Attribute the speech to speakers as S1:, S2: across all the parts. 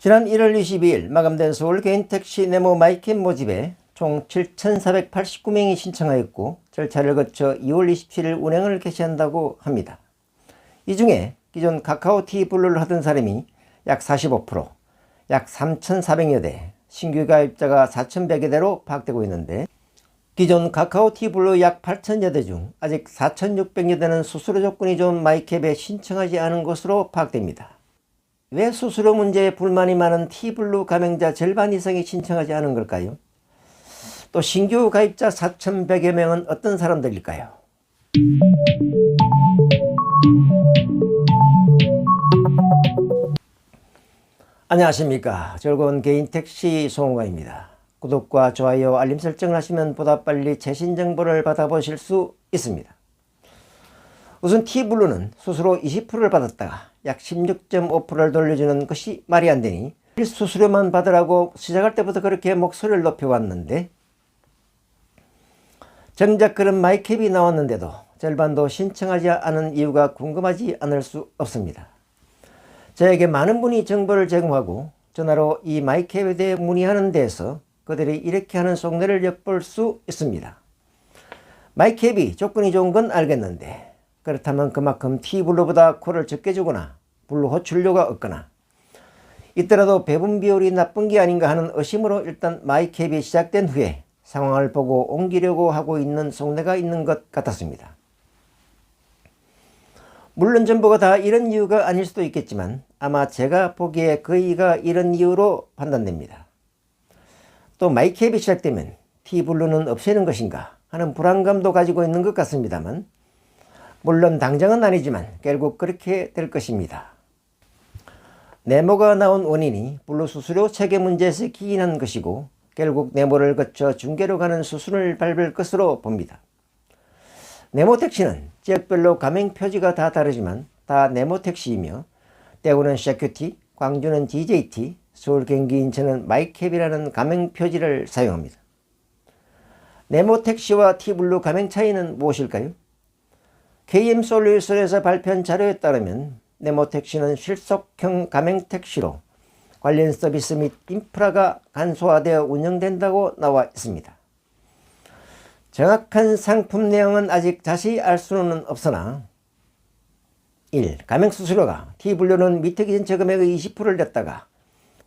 S1: 지난 1월 22일 마감된 서울 개인택시 네모 마이캡 모집에 총 7,489명이 신청하였고 절차를 거쳐 2월 27일 운행을 개시한다고 합니다. 이 중에 기존 카카오티 블루를 하던 사람이 약 45%, 약 3,400여 대, 신규 가입자가 4,100여 대로 파악되고 있는데, 기존 카카오티 블루 약 8,000여 대 중 아직 4,600여 대는 수수료 조건이 좋은 마이캡에 신청하지 않은 것으로 파악됩니다. 왜 수수료 문제에 불만이 많은 T블루 가맹자 절반 이상이 신청하지 않은 걸까요? 또 신규 가입자 4,100여 명은 어떤 사람들일까요? 안녕하십니까. 즐거운 개인택시 송은광입니다. 구독과 좋아요, 알림 설정을 하시면 보다 빨리 최신 정보를 받아보실 수 있습니다. 우선 T블루는 수수료 20%를 받았다가 약 16.5%를 돌려주는 것이 말이 안 되니 수수료만 받으라고 시작할 때부터 그렇게 목소리를 높여왔는데, 정작 그런 마이캡이 나왔는데도 절반도 신청하지 않은 이유가 궁금하지 않을 수 없습니다. 저에게 많은 분이 정보를 제공하고 전화로 이 마이캡에 대해 문의하는 데에서 그들이 이렇게 하는 속내를 엿볼 수 있습니다. 마이캡이 조건이 좋은 건 알겠는데 그렇다면 그만큼 T블루보다 코를 적게 주거나 블루 호출료가 없거나 있더라도 배분 비율이 나쁜 게 아닌가 하는 의심으로 일단 마이캡이 시작된 후에 상황을 보고 옮기려고 하고 있는 속내가 있는 것 같았습니다. 물론 전부가 다 이런 이유가 아닐 수도 있겠지만 아마 제가 보기에 거의가 이런 이유로 판단됩니다. 또 마이캡이 시작되면 T블루는 없애는 것인가 하는 불안감도 가지고 있는 것 같습니다만, 물론 당장은 아니지만 결국 그렇게 될 것입니다. 네모가 나온 원인이 블루 수수료 체계 문제에서 기인한 것이고 결국 네모를 거쳐 중개로 가는 수순을 밟을 것으로 봅니다. 네모택시는 지역별로 가맹 표지가 다 다르지만 다 네모택시이며 대구는 샤큐티, 광주는 DJT, 서울, 경기, 인천은 마이캡이라는 가맹 표지를 사용합니다. 네모택시와 T블루 가맹 차이는 무엇일까요? KM솔루션에서 발표한 자료에 따르면 네모택시는 실속형 가맹택시로 관련 서비스 및 인프라가 간소화되어 운영된다고 나와 있습니다. 정확한 상품 내용은 아직 자세히 알 수는 없으나 1. 가맹수수료가 T블루는 미터 기준 저금액의 20%를 냈다가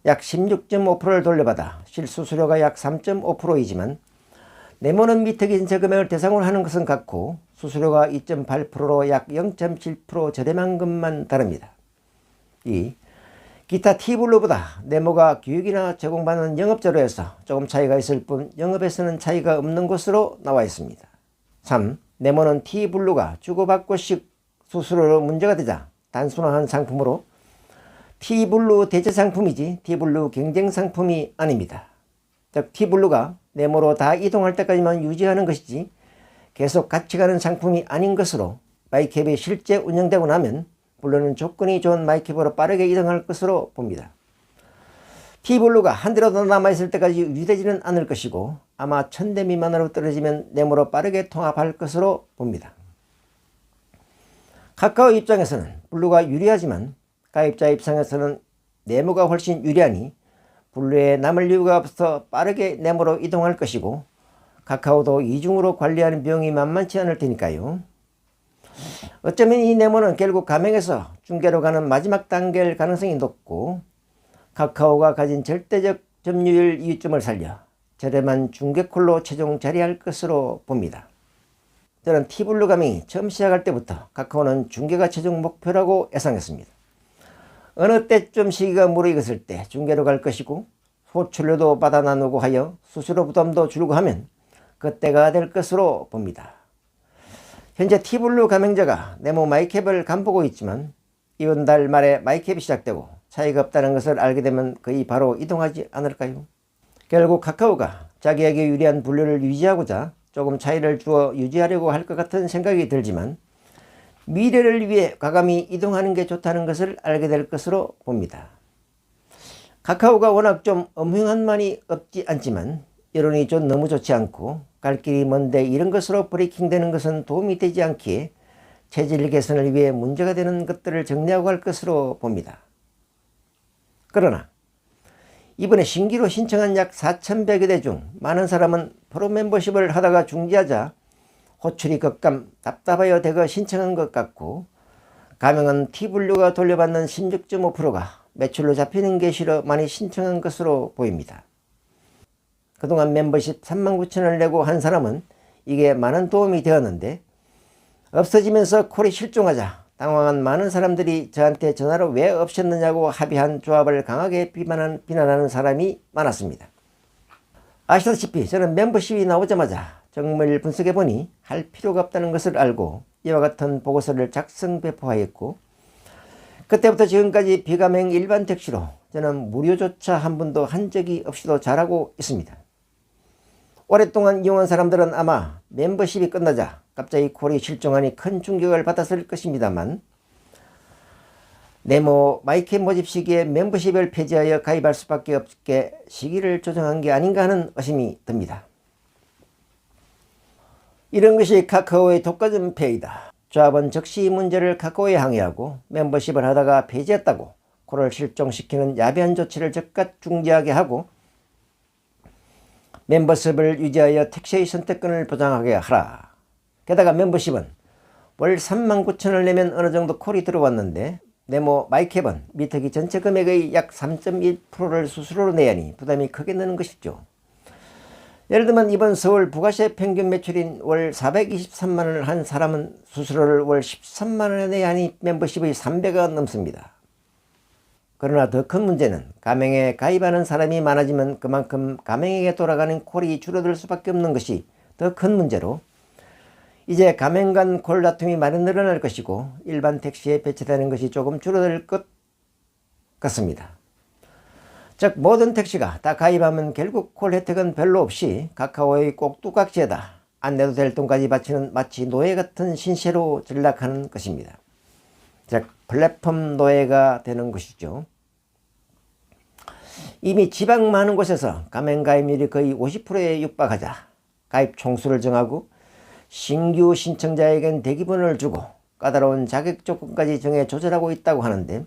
S1: 약 16.5%를 돌려받아 실수수료가 약 3.5%이지만 네모는 미터 기준 저금액을 대상으로 하는 것은 같고 수수료가 2.8%로 약 0.7% 저렴한 것만 다릅니다. 2. 기타 T블루보다 네모가 교육이나 제공받는 영업자료에서 조금 차이가 있을 뿐 영업에서는 차이가 없는 것으로 나와 있습니다. 3. 네모는 T블루가 주고받고식 수수료로 문제가 되자 단순화한 상품으로 T블루 대체 상품이지 T블루 경쟁 상품이 아닙니다. 즉 T블루가 네모로 다 이동할 때까지만 유지하는 것이지 계속 같이 가는 상품이 아닌 것으로 마이캡이 실제 운영되고 나면 블루는 조건이 좋은 마이캡으로 빠르게 이동할 것으로 봅니다. T블루가 한 대로 더 남아있을 때까지 유지되지는 않을 것이고 아마 1,000대 미만으로 떨어지면 네모로 빠르게 통합할 것으로 봅니다. 카카오 입장에서는 블루가 유리하지만 가입자 입장에서는 네모가 훨씬 유리하니 블루에 남을 이유가 없어 빠르게 네모로 이동할 것이고 카카오도 이중으로 관리하는 비용이 만만치 않을 테니까요. 어쩌면 이 네모는 결국 가맹에서 중개로 가는 마지막 단계일 가능성이 높고 카카오가 가진 절대적 점유율 이유점을 살려 저렴한 중개콜로 최종 자리할 것으로 봅니다. 저는 T블루 가맹이 처음 시작할 때부터 카카오는 중개가 최종 목표라고 예상했습니다. 어느 때쯤 시기가 무르익었을 때 중개로 갈 것이고 호출료도 받아 나누고 하여 수수료 부담도 줄고 하면 그때가 될 것으로 봅니다. 현재 T블루 가맹자가 네모 마이캡을 간보고 있지만 이번 달 말에 마이캡이 시작되고 차이가 없다는 것을 알게 되면 거의 바로 이동하지 않을까요? 결국 카카오가 자기에게 유리한 블루를 유지하고자 조금 차이를 주어 유지하려고 할 것 같은 생각이 들지만 미래를 위해 과감히 이동하는 게 좋다는 것을 알게 될 것으로 봅니다. 카카오가 워낙 좀 엄흉한만이 없지 않지만 여론이 좀 너무 좋지 않고 갈 길이 먼데 이런 것으로 브레이킹 되는 것은 도움이 되지 않기에 체질 개선을 위해 문제가 되는 것들을 정리하고 할 것으로 봅니다. 그러나 이번에 신규로 신청한 약 4,100여 대 중 많은 사람은 프로 멤버십을 하다가 중지하자 호출이 급감 답답하여 대거 신청한 것 같고, 가명은 T분류가 돌려받는 16.5%가 매출로 잡히는 게 싫어 많이 신청한 것으로 보입니다. 그동안 멤버십 39,000원을 내고 한 사람은 이게 많은 도움이 되었는데, 없어지면서 콜이 실종하자 당황한 많은 사람들이 저한테 전화로 왜 없앴느냐고 합의한 조합을 강하게 비난하는 사람이 많았습니다. 아시다시피 저는 멤버십이 나오자마자 정밀 분석해보니 할 필요가 없다는 것을 알고 이와 같은 보고서를 작성 배포하였고, 그때부터 지금까지 비가맹 일반 택시로 저는 무료조차 한 번도 한 적이 없이도 잘하고 있습니다. 오랫동안 이용한 사람들은 아마 멤버십이 끝나자 갑자기 콜이 실종하니 큰 충격을 받았을 것입니다만, 네모 마이크 모집 시기에 멤버십을 폐지하여 가입할 수밖에 없게 시기를 조정한 게 아닌가 하는 의심이 듭니다. 이런 것이 카카오의 독과점 폐이다. 조합은 즉시 문제를 카카오에 항의하고 멤버십을 하다가 폐지했다고 콜을 실종시키는 야비한 조치를 즉각 중지하게 하고, 멤버십을 유지하여 택시의 선택권을 보장하게 하라. 게다가 멤버십은 월 39,000원을 내면 어느 정도 콜이 들어왔는데, 네모 마이캡은 미터기 전체 금액의 약 3.1%를 수수료로 내야 하니 부담이 크게 느는 것이죠. 예를 들면 이번 서울 부가세 평균 매출인 월 423만원을 한 사람은 수수료를 월 13만원에 내야 하니 멤버십의 3배가 넘습니다. 그러나 더 큰 문제는 가맹에 가입하는 사람이 많아지면 그만큼 가맹에게 돌아가는 콜이 줄어들 수밖에 없는 것이 더 큰 문제로, 이제 가맹 간 콜 다툼이 많이 늘어날 것이고 일반 택시에 배치되는 것이 조금 줄어들 것 같습니다. 즉 모든 택시가 다 가입하면 결국 콜 혜택은 별로 없이 카카오의 꼭두각시에다 안 내도 될 돈까지 바치는 마치 노예 같은 신세로 전락하는 것입니다. 즉 플랫폼 노예가 되는 것이죠. 이미 지방 많은 곳에서 가맹 가입률이 거의 50%에 육박하자 가입 총수를 정하고 신규 신청자에겐 대기번호를 주고 까다로운 자격 조건까지 정해 조절하고 있다고 하는데,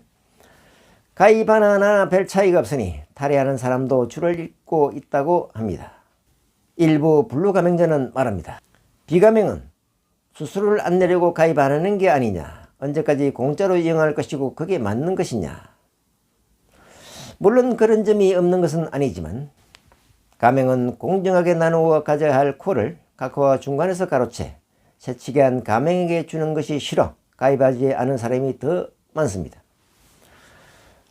S1: 가입 하나하나 별 차이가 없으니 탈의하는 사람도 줄을 잇고 있다고 합니다. 일부 블루 가맹자는 말합니다. 비가맹은 수수료를 안 내려고 가입 안 하는 게 아니냐, 언제까지 공짜로 이용할 것이고 그게 맞는 것이냐. 물론 그런 점이 없는 것은 아니지만, 가맹은 공정하게 나누어 가져야 할 콜을 카카오와 중간에서 가로채 새치게 한 가맹에게 주는 것이 싫어 가입하지 않은 사람이 더 많습니다.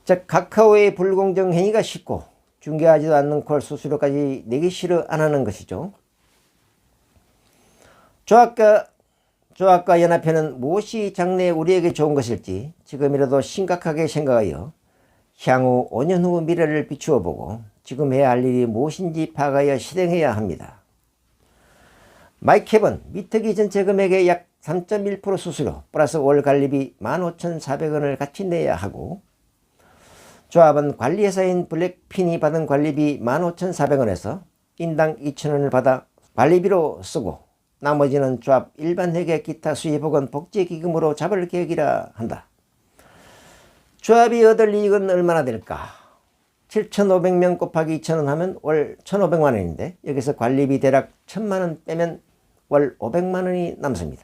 S1: 즉 카카오의 불공정 행위가 쉽고 중개하지도 않는 콜 수수료까지 내기 싫어 안 하는 것이죠. 조합과 연합회는 무엇이 장래에 우리에게 좋은 것일지 지금이라도 심각하게 생각하여 향후 5년 후 미래를 비추어 보고 지금 해야 할 일이 무엇인지 파악하여 실행해야 합니다. 마이캡은 미터기 전체 금액의 약 3.1% 수수료 플러스 월 관리비 15,400원을 같이 내야 하고, 조합은 관리회사인 블랙핀이 받은 관리비 15,400원에서 인당 2,000원을 받아 관리비로 쓰고 나머지는 조합 일반 회계 기타 수입 혹은 복지기금으로 잡을 계획이라 한다. 조합이 얻을 이익은 얼마나 될까? 7,500명 곱하기 2,000원 하면 월 1,500만원인데 여기서 관리비 대략 1,000만원 빼면 월 500만원이 남습니다.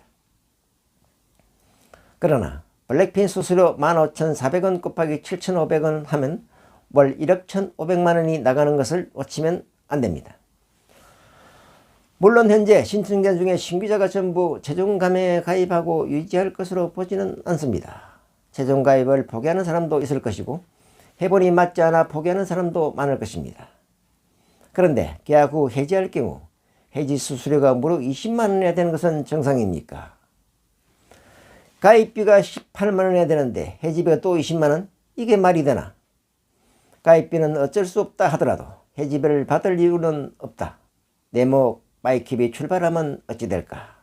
S1: 그러나 블랙핀 수수료 15,400원 곱하기 7,500원 하면 월 1억 1,500만원이 나가는 것을 놓치면 안 됩니다. 물론 현재 신청자 중에 신규자가 전부 최종 가맹에 가입하고 유지할 것으로 보지는 않습니다. 최종 가입을 포기하는 사람도 있을 것이고 해본이 맞지 않아 포기하는 사람도 많을 것입니다. 그런데 계약 후 해지할 경우 해지 수수료가 무려 20만원이나 되는 것은 정상입니까? 가입비가 18만원이나 되는데 해지비가 또 20만원? 이게 말이 되나? 가입비는 어쩔 수 없다 하더라도 해지비를 받을 이유는 없다. 네모 마이캡이 출발하면 어찌 될까?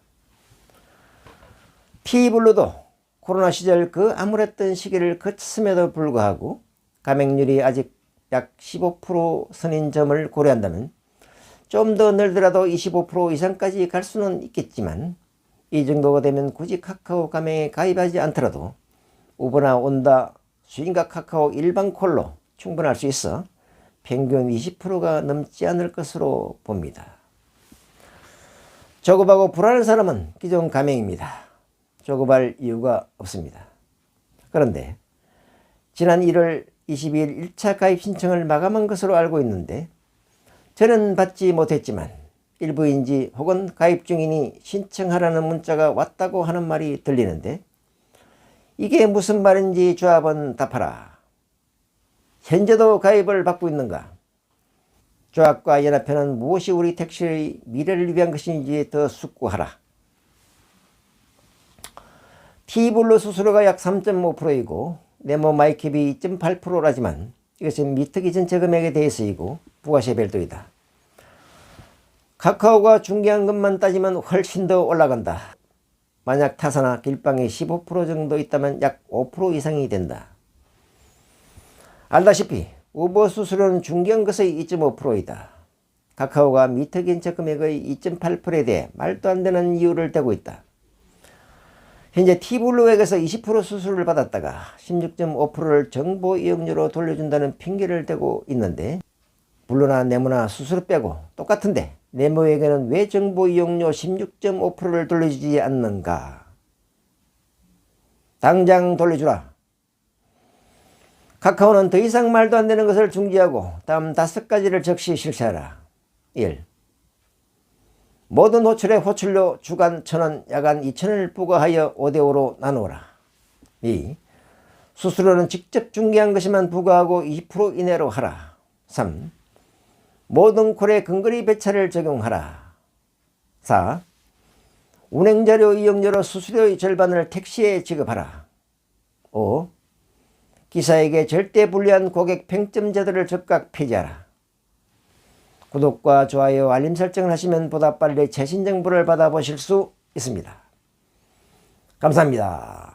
S1: T블루도 코로나 시절 그 암울했던 시기를 거쳤음에도 불구하고 가맹률이 아직 약 15% 선인 점을 고려한다면 좀 더 늘더라도 25% 이상까지 갈 수는 있겠지만, 이 정도가 되면 굳이 카카오 가맹에 가입하지 않더라도 우버나 온다, 수인가 카카오 일반 콜로 충분할 수 있어 평균 20%가 넘지 않을 것으로 봅니다. 조급하고 불안한 사람은 기존 가맹입니다. 조급할 이유가 없습니다. 그런데 지난 1월 22일 1차 가입 신청을 마감한 것으로 알고 있는데 저는 받지 못했지만 일부인지 혹은 가입 중이니 신청하라는 문자가 왔다고 하는 말이 들리는데 이게 무슨 말인지 조합은 답하라. 현재도 가입을 받고 있는가? 조합과 연합회는 무엇이 우리 택시의 미래를 위한 것인지 더 숙고하라. T블루 수수료가 약 3.5%이고 네모 마이캡이 2.8%라지만 이것은 미터기 전체 금액에 대해서이고 부가세 별도이다. 카카오가 중개한금만 따지면 훨씬 더 올라간다. 만약 타사나 길방이 15% 정도 있다면 약 5% 이상이 된다. 알다시피 우버 수수료는 중개한 것의 2.5%이다. 카카오가 미터기 전체 금액의 2.8%에 대해 말도 안 되는 이유를 대고 있다. 현재 T블루에게서 20% 수수료를 받았다가 16.5%를 정보 이용료로 돌려준다는 핑계를 대고 있는데 블루나 네모나 수수료 빼고 똑같은데 네모에게는 왜 정보 이용료 16.5%를 돌려주지 않는가? 당장 돌려주라. 카카오는 더 이상 말도 안 되는 것을 중지하고 다음 5가지를 즉시 실시하라. 1. 모든 호출에 호출료 주간 1,000원, 야간 2,000원을 부과하여 5대5로 나누어라. 2. 수수료는 직접 중개한 것에만 부과하고 20% 이내로 하라. 3. 모든 콜에 근거리 배차를 적용하라. 4. 운행자료 이용료로 수수료의 절반을 택시에 지급하라. 5. 기사에게 절대 불리한 고객 평점 제도를 즉각 폐지하라. 구독과 좋아요, 알림 설정을 하시면 보다 빨리 최신 정보를 받아보실 수 있습니다. 감사합니다.